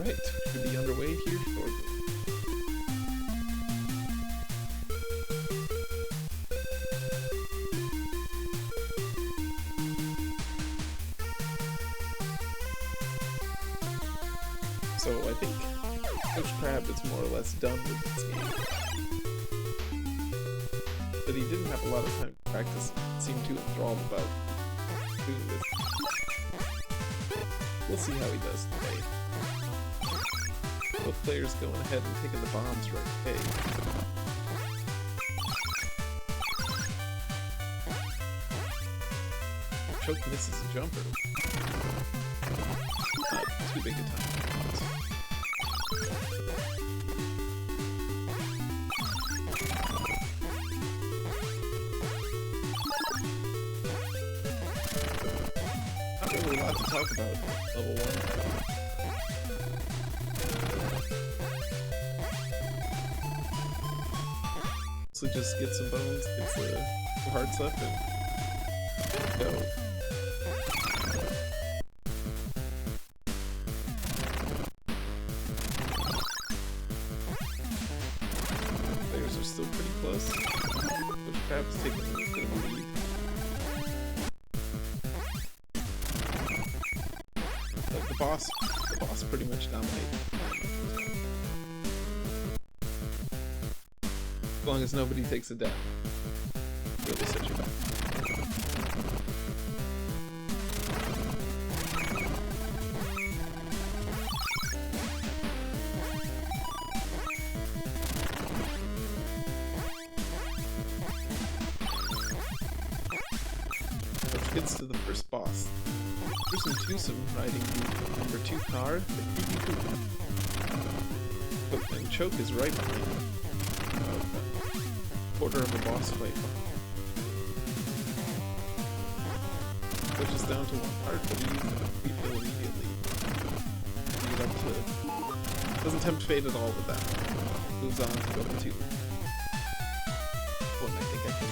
Alright, should be underway here shortly. So I think Coach Crab is more or less done with this game. But he didn't have a lot of time to practice and seemed too enthralled about doing this. We'll see how he does today. Both players going ahead and taking the bombs right away. Choke misses a jumper. Not too big a time. Not really a lot to talk about level 1. So just get some bones, get the hearts up, and go. Players are still pretty close. KoachKrab is taking a little bit of a lead. But the boss pretty much dominated. As long as nobody takes it down. Really set you back. Which gets to the first boss. Here's some twosome riding the number 2 car, the Creepy Poop. And Choke is right behind him. Quarter of a boss fight. Pushes down to 1 heart, but he refill immediately. Lead up to... Doesn't tempt fate at all with that. Moves on to level 2. Oh, and I think I can...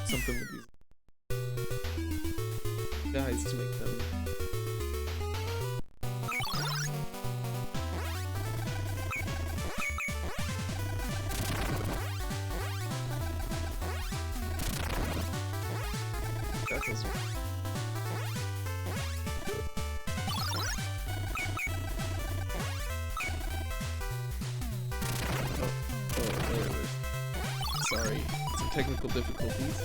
something with these guys to make them... Sorry, some technical difficulties.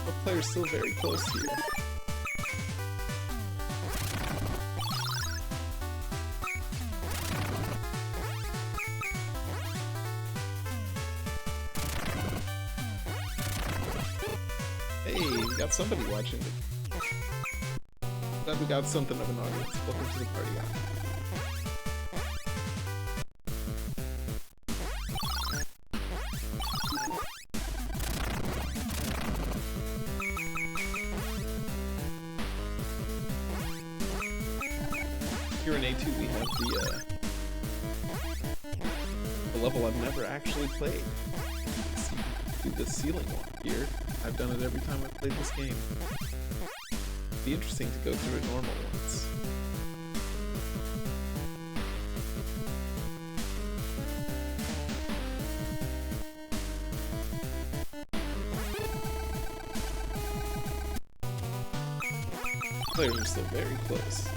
The player's still very close here. Hey, we got somebody watching. Glad we got something of an audience. Welcome to the party, guys. Here in A2 we have the level I've never actually played. See the ceiling one here. I've done it every time I've played this game. It'd be interesting to go through it normal once. Players are still very close.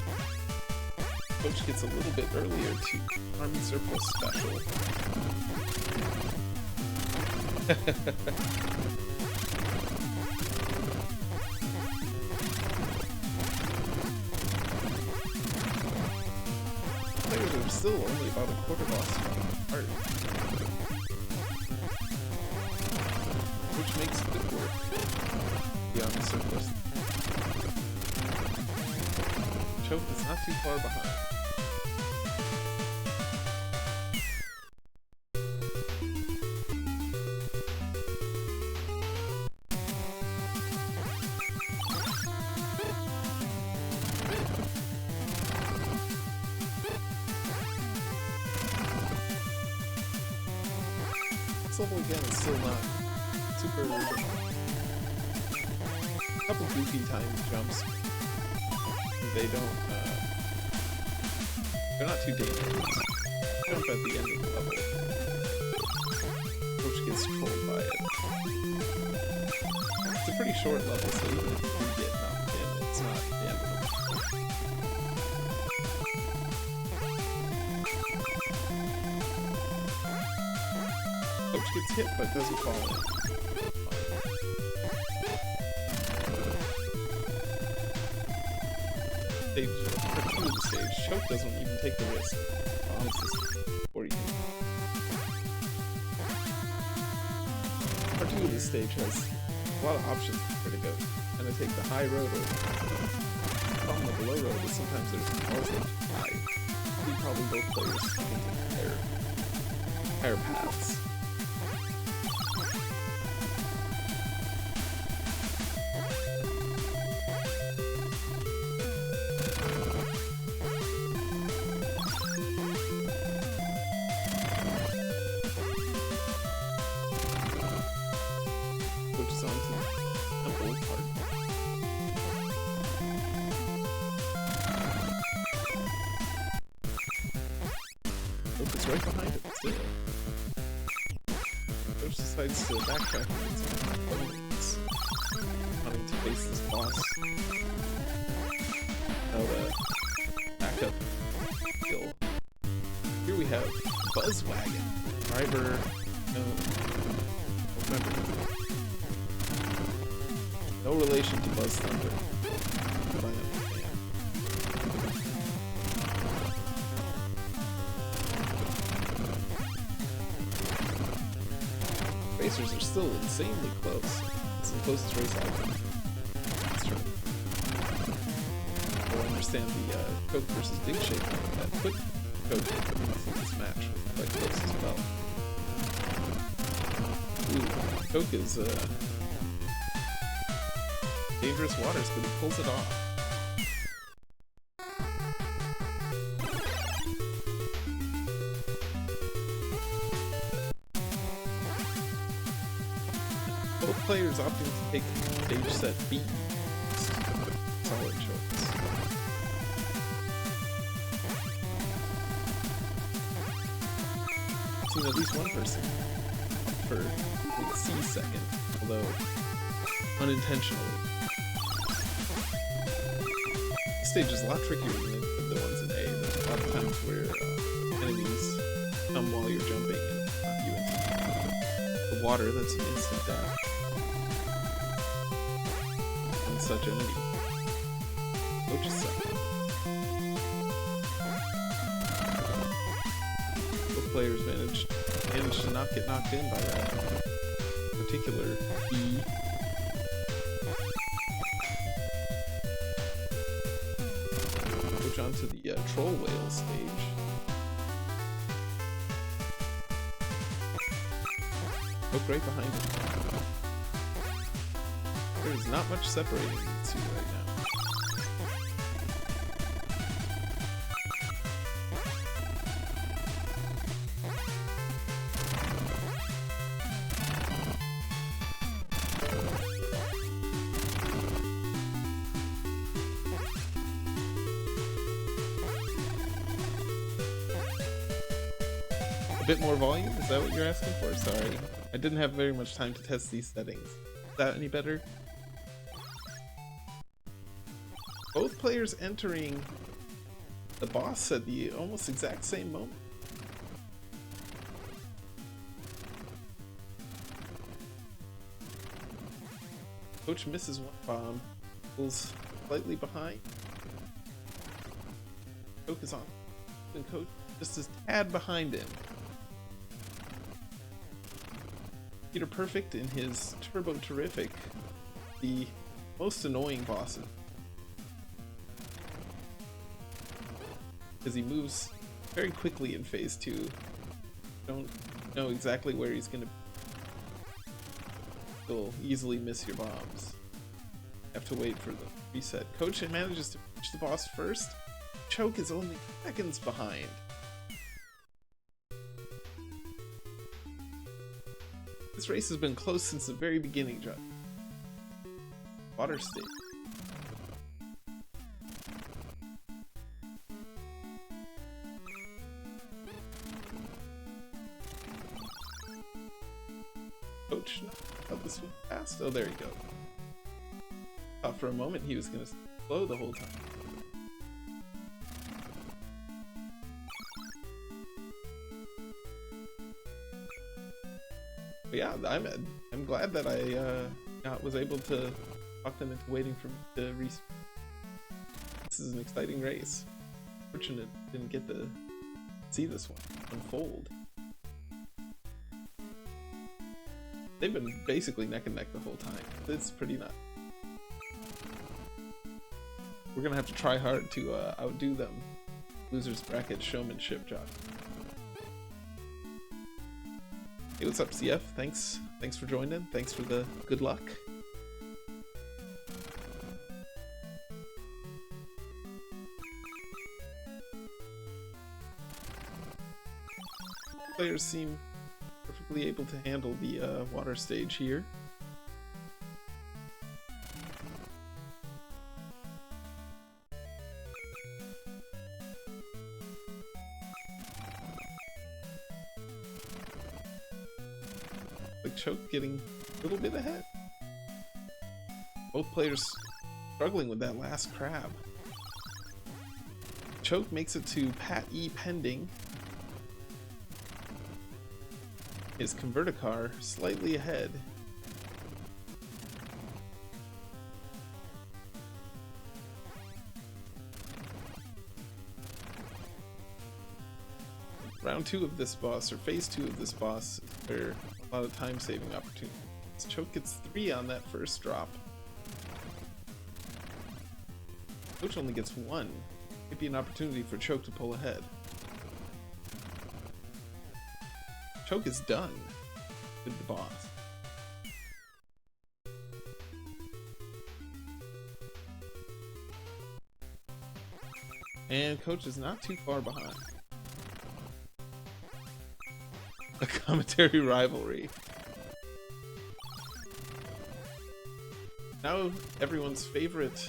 Coach gets a little bit earlier to Army Surplus Special. Players are still only about a quarter boss apart, which makes good work. The Army Surplus. Choke is not too far behind. This level again is still not super couple goofy timed jumps. They don't, they're not too dangerous. Jump at the end of the level. Coach gets trolled by it. It's a pretty short level, so even if you get knocked in, it's not the end of the level. Coach gets hit, but doesn't fall in. Stage, part 2 of the stage, Choke doesn't even take the risk. Honestly, or you can. Part 2 of the stage has a lot of options where to go. And I take the high road or the problem with the low road is sometimes there's also high. You probably both players can take higher paths. Right behind it still. Coach decides to backtrack and get some bones. Wanting to face this boss. Now the backup skill. Here we have Buzzwagon. Driver, remember. No relation to Buzz Thunder. But I understand. Racers are still insanely close. It's the closest race I've been. That's true. I understand the Coke versus Big Shake that put Coke in this match quite close as well. Ooh, Coke is dangerous waters, but he pulls it off. Both players opting to take stage set B. Solid chokes. I've seen at least one person opt for like C second, although unintentionally. This stage is a lot trickier than the ones in A. There's a lot of times where enemies come while you're jumping and knock you into the water. That's an instant death. Such enemy. Coach is second. Both players managed to not get knocked in by that particular B. Coach onto the troll whale stage. Look right behind him. There's not much separating the two right now. A bit more volume? Is that what you're asking for? Sorry. I didn't have very much time to test these settings. Is that any better? Both players entering the boss at the almost exact same moment. Coach misses one bomb, pulls slightly behind. Coke is on, and Coach just a tad behind him. Peter Perfect in his Turbo Terrific, the most annoying bosses. Because he moves very quickly in phase 2. Don't know exactly where he's gonna be. You'll easily miss your bombs. Have to wait for the reset. Coach manages to reach the boss first. Choke is only seconds behind. This race has been close since the very beginning, John. water stage. Coach, no, this one fast. Oh, there you go. Thought for a moment he was gonna slow the whole time. But yeah, I'm glad that I was able to talk them into waiting for me to respawn. This is an exciting race. Fortunate didn't get to see this one unfold. They've been basically neck and neck the whole time. It's pretty nuts. We're gonna have to try hard to outdo them. Losers bracket showmanship, Josh. Hey, what's up, CF? Thanks for joining. Thanks for the good luck. Players seem perfectly able to handle the water stage here. Like Choke getting a little bit ahead. Both players struggling with that last crab. Choke makes it to Pat E pending. His Converticar slightly ahead. Round 2 of this boss, or phase 2 of this boss, is where a lot of time saving opportunities. Choke gets 3 on that first drop. Coach only gets 1. Might be an opportunity for Choke to pull ahead. Choke is done with the boss. And Coach is not too far behind. A commentary rivalry. Now everyone's favorite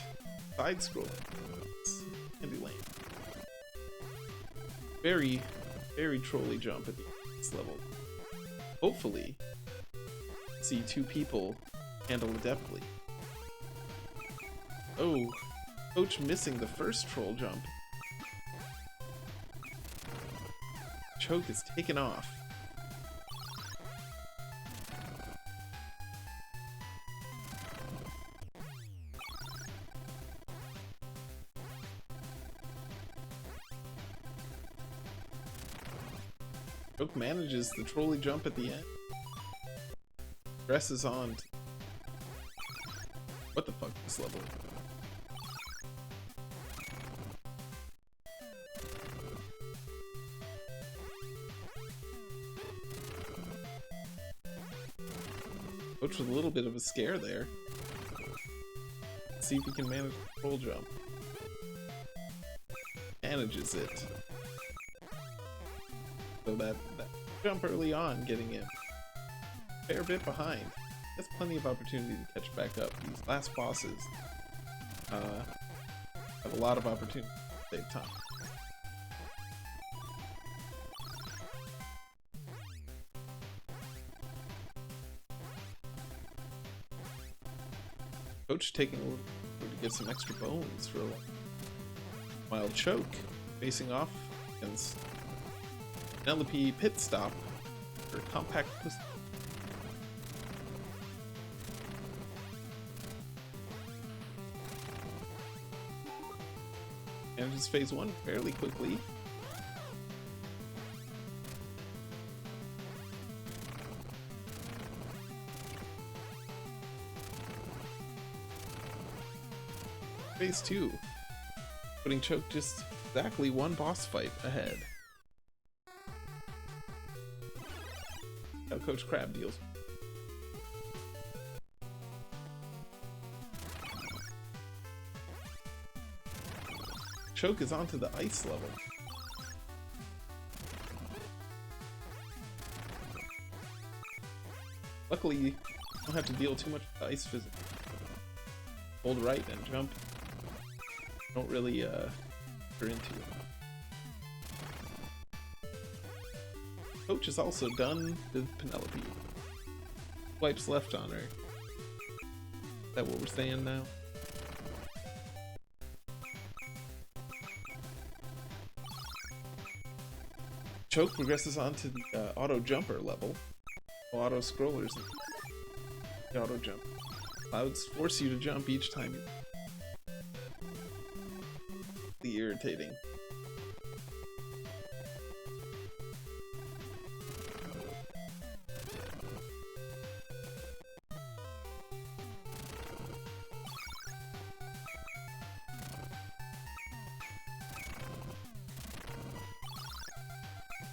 side scroll. Candy Lane. Very, very trolly jump at this level. Hopefully, see 2 people handle adeptly. Oh, Coach missing the first troll jump. Choke is taken off. Choke manages the trolley jump at the end. Presses on. What the fuck, this level? Coach with a little bit of a scare there. Let's see if he can manage the troll jump. Manages it. So that jump early on, getting in a fair bit behind. Has plenty of opportunity to catch back up. These last bosses have a lot of opportunity to save time. Coach taking a little to get some extra bones for a while. Choke facing off against Penelope Pit Stop for compact pussy. Manages phase 1 fairly quickly. Phase 2, putting Choke just exactly 1 boss fight ahead. How Coach Crab deals. Choke is onto the ice level. Luckily, you don't have to deal too much with the ice physics. hold right and jump. Don't really enter into it. Coach is also done with Penelope. Swipes left on her. Is that what we're saying now? Choke progresses on to the auto jumper level. Auto scrollers and the auto jump. Clouds force you to jump each time. Really irritating.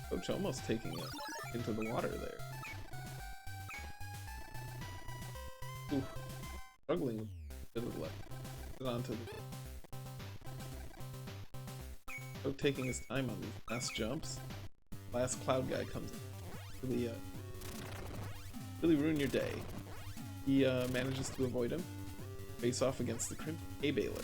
Coach almost taking it into the water there. Ooh, struggling to the left. Get onto the Coach taking his time on these last jumps. Last cloud guy comes in. Really ruin your day. He manages to avoid him. Face off against the Crimson hay baler.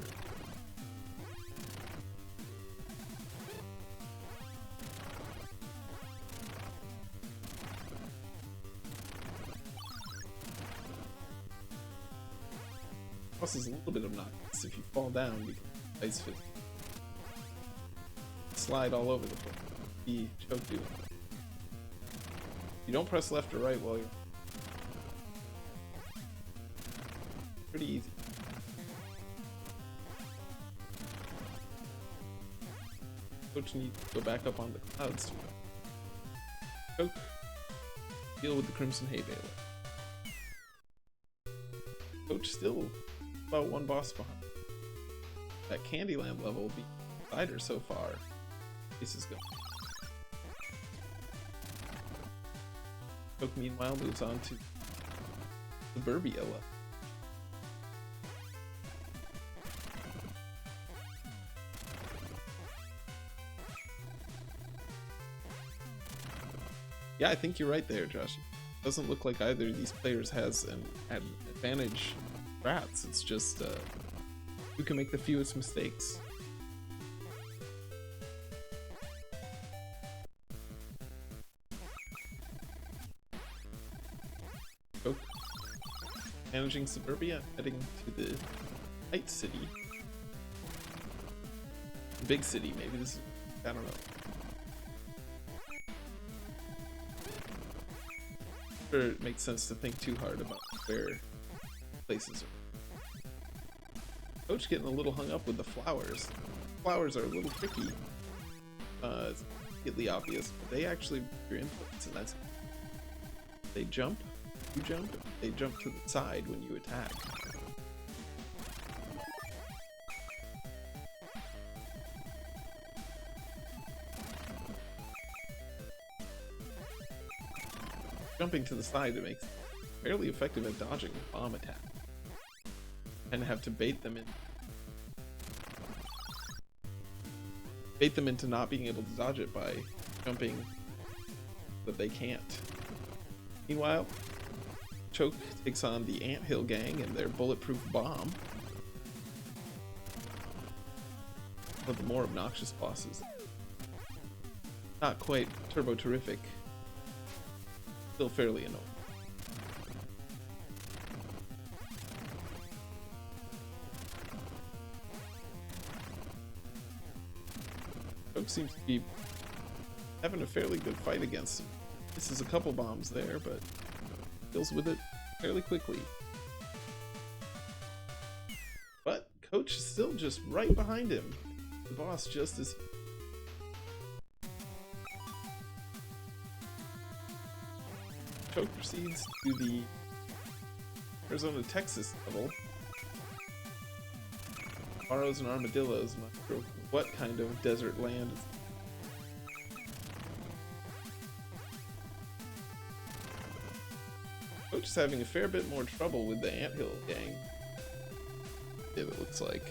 Boss is a little bit obnoxious. If you fall down, you can ice fist. Slide all over the place. Be choke you. You don't press left or right while you're pretty easy. Coach needs to go back up on the clouds to choke. Deal with the Crimson hay baler. Coach still about one boss behind. That Candyland level will be lighter so far. This is good. Choke meanwhile moves on to Suburbia level. Yeah, I think you're right there, Josh. It doesn't look like either of these players has an advantage strats. It's just who can make the fewest mistakes. Choke managing Suburbia, heading to the Night City. Big City, maybe this is, I don't know. Sure, it makes sense to think too hard about where places are. Coach getting a little hung up with the flowers. Flowers are a little tricky. It's immediately obvious, but they actually your inputs, and that's they jump, you jump, they jump to the side when you attack. Jumping to the side, it makes it fairly effective at dodging bomb attack. And have to bait them into not being able to dodge it by jumping that they can't. Meanwhile, Choke takes on the Anthill gang and their bulletproof bomb. One of the more obnoxious bosses. Not quite turbo terrific. Still fairly annoying. Choke seems to be having a fairly good fight against him. Misses a couple bombs there, but deals with it fairly quickly. But Coach is still just right behind him. The boss just as Choke proceeds to the Arizona, Texas level. Arrows and armadillos, not sure what kind of desert land is. Coach is having a fair bit more trouble with the Anthill gang. It looks like.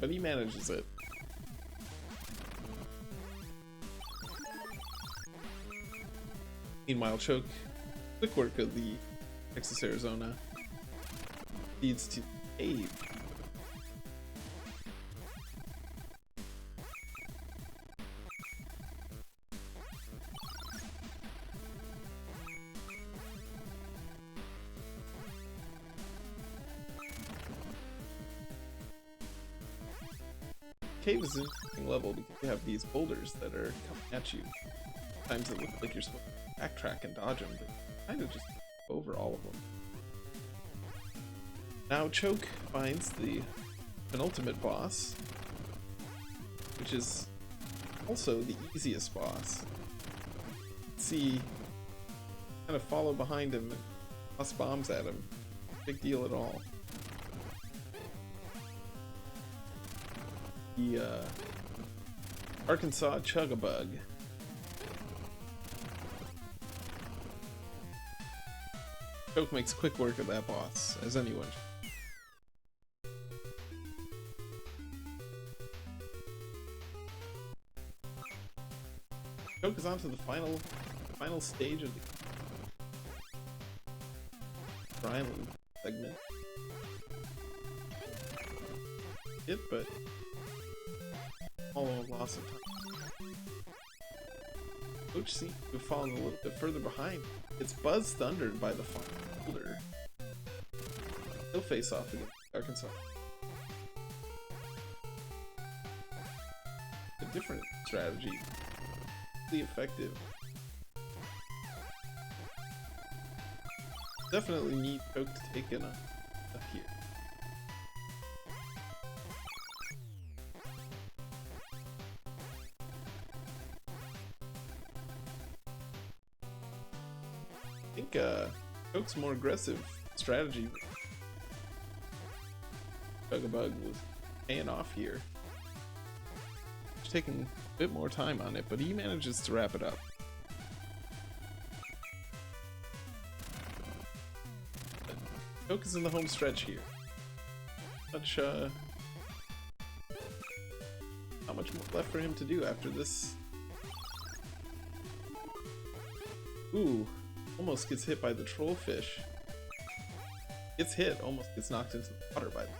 but he manages it. Meanwhile, Choke, quick work of the Texas Arizona, leads to cave. Cave is an interesting level because you have these boulders that are coming at you. Sometimes it looks like you're supposed to backtrack and dodge them, but you kind of just go over all of them. Now Choke finds the penultimate boss, which is also the easiest boss. See, kind of follow behind him and toss bombs at him. Big deal at all. The Arkansas Chug-a-Bug. Choke makes quick work of that boss, as anyone. Choke is on to the final stage of the Brian segment. But all a loss of time. Coach seems to have fallen a little bit further behind. It's Buzz thundered by the final boulder. He'll face off against Arkansas. A different strategy. Really effective. Definitely need Choke to take in a here. I think Choke's more aggressive strategy. Chug-a-Bug was paying off here. Just taking a bit more time on it, but he manages to wrap it up. Choke is in the home stretch here. Not much more left for him to do after this. Ooh. Almost gets hit by the trollfish. Gets hit, almost gets knocked into the water by them.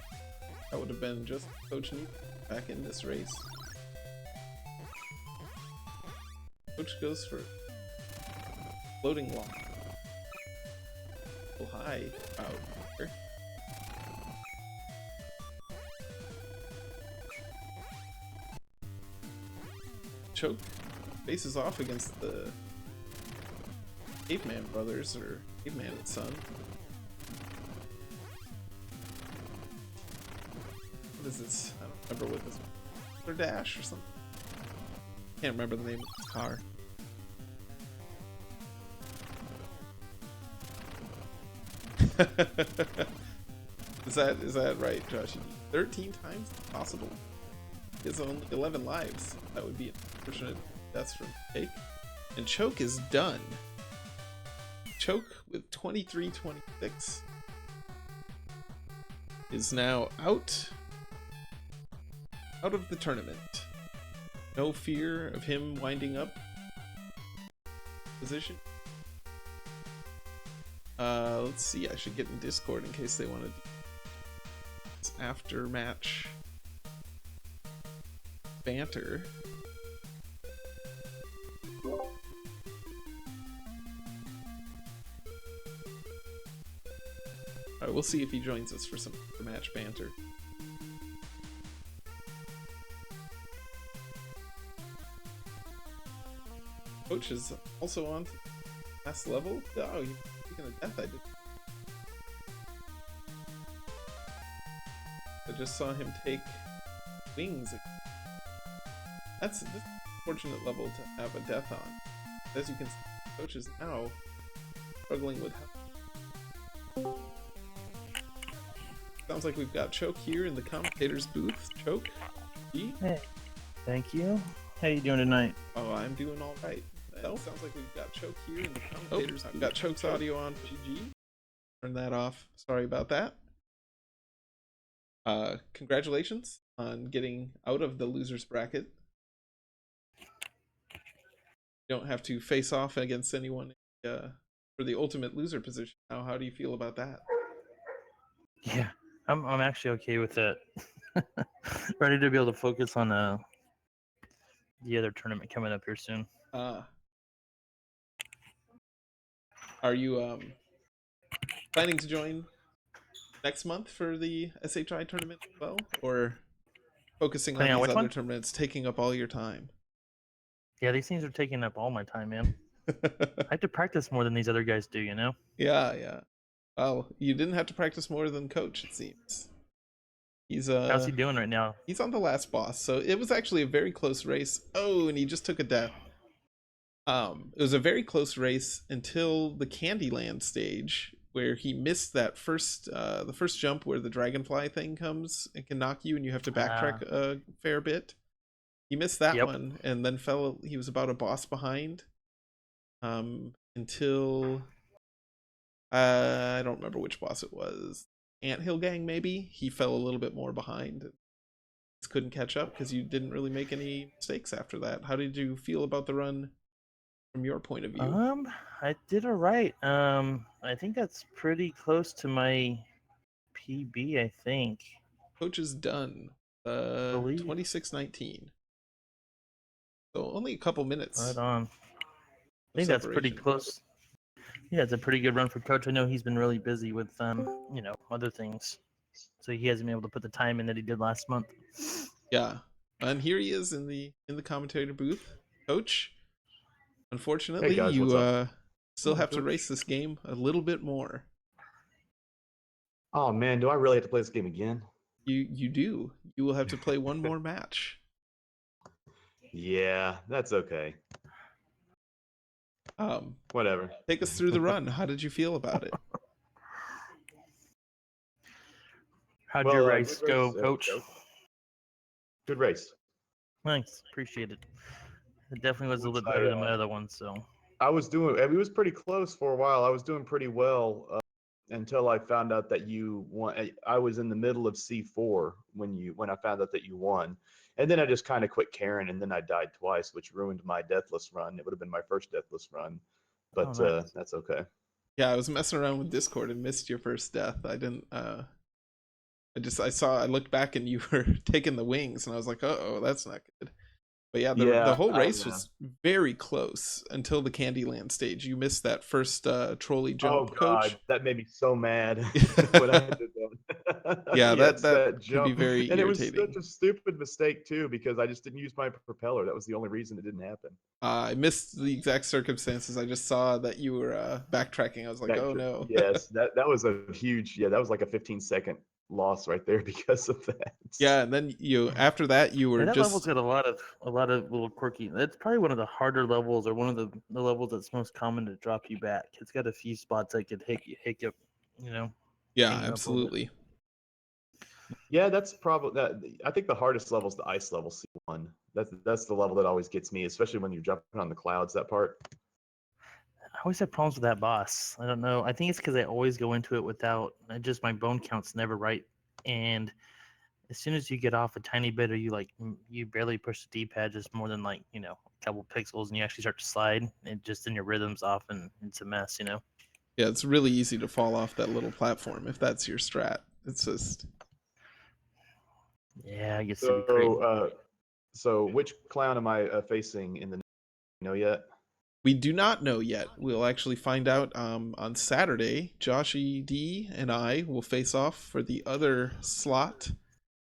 That would have been just Coach Neat back in this race. Coach goes for floating lock. A little high out here. Choke faces off against the Caveman brothers, or Caveman and Son. What is this? I don't remember what this is. Or Dash or something. Can't remember the name of this car. Is that right, Josh? 13 times possible. He has only 11 lives. That would be unfortunate deaths from Cake. And Choke is done. Choke with 23-26 is now out of the tournament. No fear of him winding up position. Let's see, I should get in Discord in case they want to do this after match banter. Alright, we'll see if he joins us for some match banter. Coach is also on to the last level. Oh, he's taking a death. I just saw him take wings. That's a fortunate level to have a death on. As you can see, Coach is now struggling with health. Sounds like we've got Choke here in the commentator's booth. Choke, G? Hey, thank you. How you doing tonight? Oh, I'm doing all right. Sounds like we've got Choke here in the commentator's booth. I've got Choke's audio on. GG. Turn that off. Sorry about that. Congratulations. on getting out of the losers bracket. You don't have to face off against anyone for the ultimate loser position. Now, how do you feel about that? Yeah, I'm actually okay with it. Ready to be able to focus on the other tournament coming up here soon. Are you planning to join next month for the SHI tournament as well, or focusing on Depending on these which other one? tournaments taking up all your time? Yeah, these things are taking up all my time, man. I have to practice more than these other guys do, you know? Yeah. Well, you didn't have to practice more than Coach, it seems. How's he doing right now? He's on the last boss, so it was actually a very close race. Oh, and he just took a death. It was a very close race until the Candyland stage, where he missed that the first jump where the dragonfly thing comes and can knock you, and you have to backtrack a fair bit. He missed that one, and then he was about a boss behind. Until I don't remember which boss it was. Anthill Gang, maybe? He fell a little bit more behind. Just couldn't catch up because you didn't really make any mistakes after that. How did you feel about the run from your point of view? I did all right. I think that's pretty close to my PB, I think. Coach is done. 26-19. So only a couple minutes. Right on. I think that's pretty close. Yeah, it's a pretty good run for Coach. I know he's been really busy with other things, so he hasn't been able to put the time in that he did last month. Yeah, and here he is in the commentator booth. Coach, unfortunately, hey guys, you still have to race this game a little bit more. Oh man, do I really have to play this game again? You do. You will have to play one more match. Yeah, that's okay. Whatever. Take us through the run. How did you feel about it? How'd your race go, Coach? Good race. Thanks, appreciate it. It definitely was a little bit better than my other one. So I it was pretty close for a while. I was doing pretty well until I found out that you won. I was in the middle of C4 when I found out that you won, and then I just kind of quit caring, and then I died twice, which ruined my deathless run. It would have been my first deathless run, but nice. That's okay. Yeah, I was messing around with Discord and missed your first death. I didn't. I looked back and you were taking the wings, and I was like, oh, that's not good. But yeah, the whole race was very close until the Candyland stage. You missed that first trolley jump. Oh God, Coach. That made me so mad when I did that. Yeah, that jump. can be very and irritating. It was such a stupid mistake too, because I just didn't use my propeller. That was the only reason it didn't happen. I missed the exact circumstances. I just saw that you were backtracking. I was like, oh no. Yes, that was a huge. Yeah, that was like a 15-second loss right there because of that. Yeah, and then after that you were that level's got a lot of little quirky. It's probably one of the harder levels, or one of the levels that's most common to drop you back. It's got a few spots that could hiccup, Yeah, absolutely. Yeah, that's probably that. I think the hardest level is the ice level C1. That's the level that always gets me, especially when you're jumping on the clouds. That part. I always have problems with that boss. I don't know. I think it's because I always go into it without just my bone count's never right, and as soon as you get off a tiny bit, or you barely push the D-pad just more than a couple pixels, and you actually start to slide, and just then your rhythm's off, and it's a mess. Yeah, it's really easy to fall off that little platform if that's your strat. It's just. Yeah, I guess so. So which clown am I facing in the? Know yet? We do not know yet. We'll actually find out on Saturday. Joshy D and I will face off for the other slot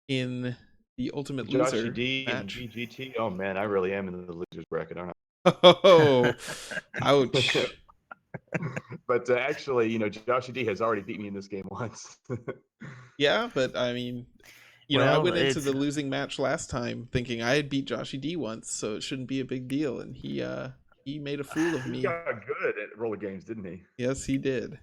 in the Ultimate Loser Joshy D match. And GGT. Oh man, I really am in the losers bracket, aren't I? Oh, ouch. But actually, Joshy D has already beat me in this game once. Yeah, but I mean, I went into the losing match last time thinking I had beat Joshy D once, so it shouldn't be a big deal, and he made a fool of me. He got good at roller games, didn't he? Yes, he did.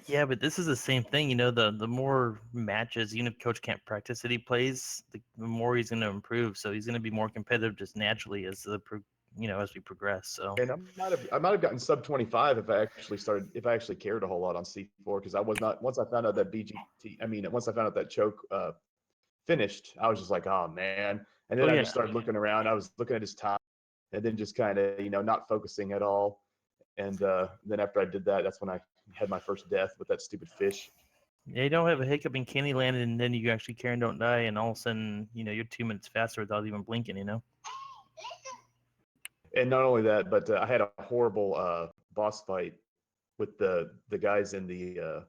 Yeah, but this is the same thing. The more matches, even if Coach can't practice that he plays, the more he's going to improve. So he's going to be more competitive just naturally as as we progress. So. And I might have gotten sub 25 if I actually cared a whole lot on C4, because I was not. Once I found out that once I found out that finished, I was just like, oh man. And then Oh I yeah. just started looking around. I was looking at his time, and then just kind of, not focusing at all. And then after I did that, that's when I had my first death with that stupid fish. Yeah, you don't have a hiccup in Candyland, and then you actually carry and don't die, and all of a sudden, you're 2 minutes faster without even blinking. And not only that, but I had a horrible boss fight with the guys in the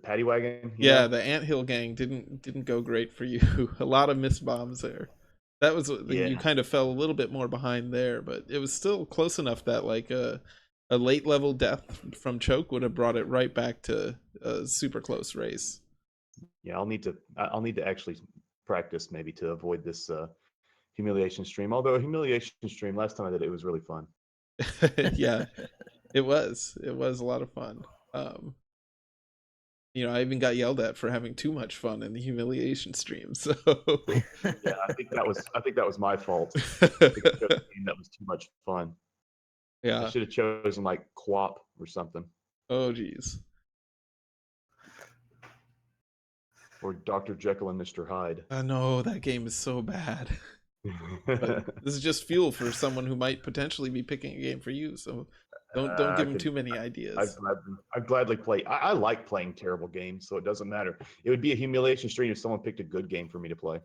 paddy wagon. Yeah, the anthill gang didn't go great for you. A lot of missed bombs there. That was Yeah. you kind of fell a little bit more behind there, but it was still close enough that like a late level death from choke would have brought it right back to a super close race. Yeah, I'll need to actually practice maybe to avoid this humiliation stream. Although a humiliation stream last time I did it was really fun. Yeah, it was a lot of fun. I even got yelled at for having too much fun in the humiliation stream. So yeah, I think that was my fault. I think I chose a game that was too much fun. Yeah, I should have chosen like QWOP or something, oh geez. or Dr. Jekyll and Mr. Hyde. I know that game is so bad. But this is just fuel for someone who might potentially be picking a game for you. So don't give him too many ideas. I'd gladly play. I like playing terrible games, so it doesn't matter. It would be a humiliation stream if someone picked a good game for me to play.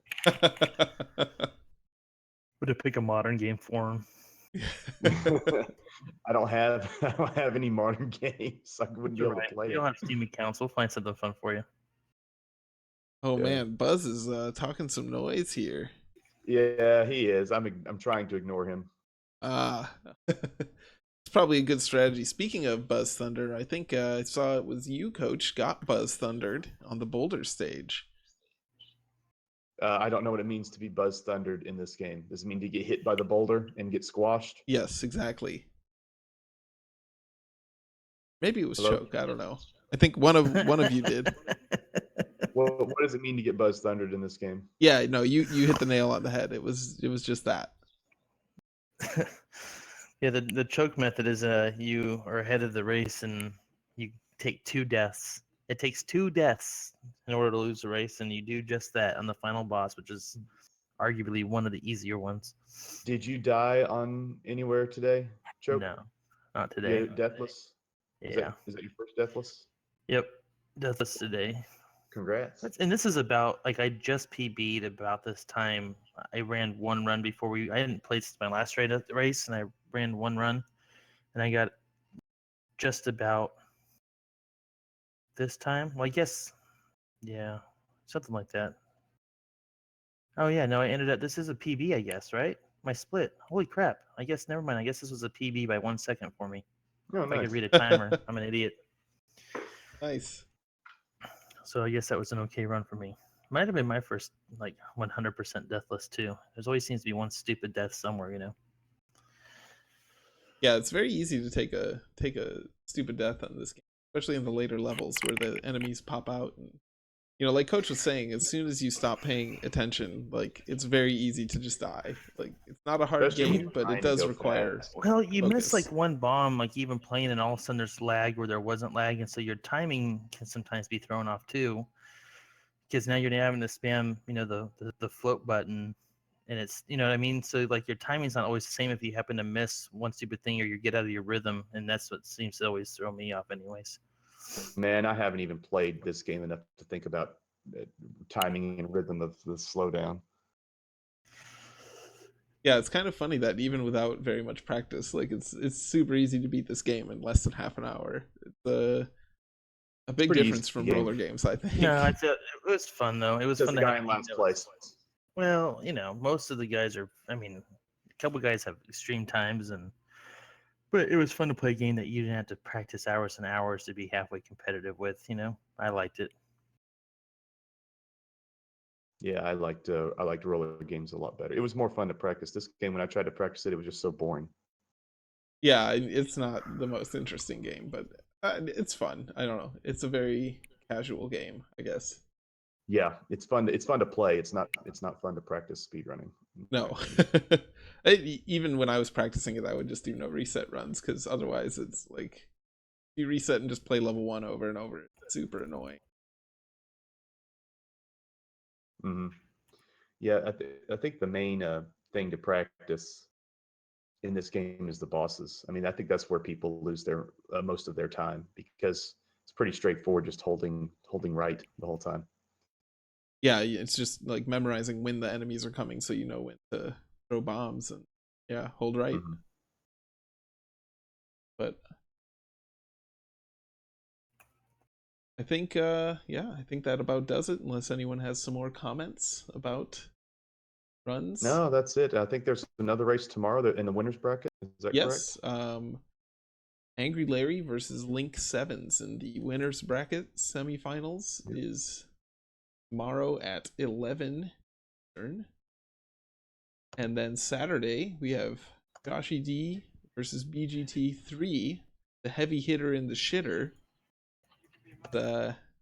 Would have pick a modern game for him. I don't have any modern games. I wouldn't be able to play You it. don't have Steam accounts. We'll find something fun for you. Oh Yeah. man, Buzz is talking some noise here. Yeah, he is. I'm trying to ignore him. It's probably a good strategy. Speaking of Buzz Thunder, I think I saw it was you, Coach, got Buzz Thundered on the Boulder stage. I don't know what it means to be Buzz Thundered in this game. Does it mean to get hit by the boulder and get squashed? Yes, exactly. Maybe it was Hello? choke. I don't know. I think one of you did. Well, what does it mean to get Buzz Thundered in this game? Yeah, no, you hit the nail on the head. It was just that. Yeah, the choke method is you are ahead of the race and you take 2 deaths. It takes 2 deaths in order to lose the race, and you do just that on the final boss, which is arguably one of the easier ones. Did you die on anywhere today, Choke? No, not You today. had it deathless? Yeah. Is that your first deathless? Yep. Deathless today. Congrats. And this is about, like, I just PB'd about this time. I ran one run before I didn't place my last race, and I ran one run, and I got just about this time. Well, I guess, yeah, something like that. Oh, yeah, no, I ended up, this is a PB, I guess, right? My split. Holy crap. I guess, never mind. I guess this was a PB by 1 second for me. Oh, If I nice. could read a timer, I'm an idiot. Nice. So I guess that was an okay run for me. Might have been my first, like, 100% deathless, too. There's always seems to be one stupid death somewhere. Yeah, it's very easy to take a stupid death on this game, especially in the later levels where the enemies pop out. And like Coach was saying, as soon as you stop paying attention, like it's very easy to just die. Like it's not a hard Especially when game, you're but it trying to does go require. fast. Well, you miss focus. like one bomb, like even playing, and all of a sudden there's lag where there wasn't lag, and so your timing can sometimes be thrown off too. Because now you're having to spam, the float button, and it's, you know what I mean. So like your timing's not always the same if you happen to miss one stupid thing or you get out of your rhythm, and that's what seems to always throw me off, anyways. Man, I haven't even played this game enough to think about timing and rhythm of the slowdown. Yeah, it's kind of funny that even without very much practice, like it's super easy to beat this game in less than half an hour. It's a big pretty difference easy from game. roller games, I think. No, it was fun though. It was Says fun the to guy have in a game last that was- place. Well, most of the guys are. I mean, a couple guys have extreme times, but it was fun to play a game that you didn't have to practice hours and hours to be halfway competitive with. I liked it. Yeah, I liked roller games a lot better. It was more fun to practice. This game, when I tried to practice it, it was just so boring. Yeah, it's not the most interesting game, but it's fun. I don't know. It's a very casual game, I guess. Yeah, it's fun. It's fun to play. It's not fun to practice speedrunning. No. Even when I was practicing it, I would just do no reset runs because otherwise it's like you reset and just play level 1 over and over. It's super annoying. Hmm. Yeah, I think the main thing to practice in this game is the bosses. I mean, I think that's where people lose their most of their time, because it's pretty straightforward, just holding right the whole time. Yeah, it's just like memorizing when the enemies are coming, so you know when to throw bombs and yeah, hold right. Mhm. But I think yeah, I think that about does it, unless anyone has some more comments about runs. No, that's it. I think there's another race tomorrow in the winners bracket. Is that Yes, correct? Angry Larry versus Link Sevens in the winners bracket semifinals Yep. is tomorrow at 11 Eastern. And then Saturday we have Joshi D versus BGT3, the heavy hitter and the shitter,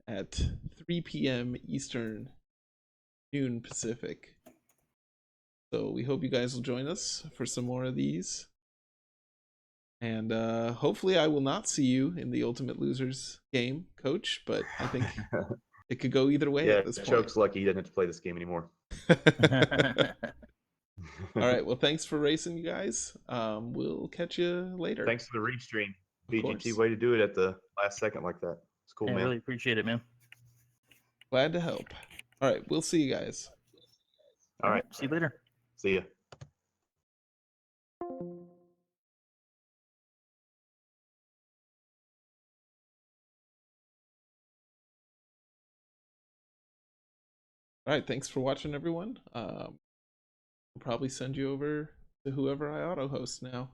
at 3 p.m. Eastern, noon Pacific. So we hope you guys will join us for some more of these. And hopefully I will not see you in the Ultimate Losers game, Coach, but I think it could go either way Yeah, at this point. Choke's lucky he doesn't have to play this game anymore. All right, well, thanks for racing, you guys. We'll catch you later. Thanks for the read stream. Of BGT, course. way to do it at the last second like that. It's cool, I man. really appreciate it, man. Glad to help. All right, we'll see you guys. All right. See you later. See ya. All right, thanks for watching, everyone. We'll probably send you over to whoever I auto host now.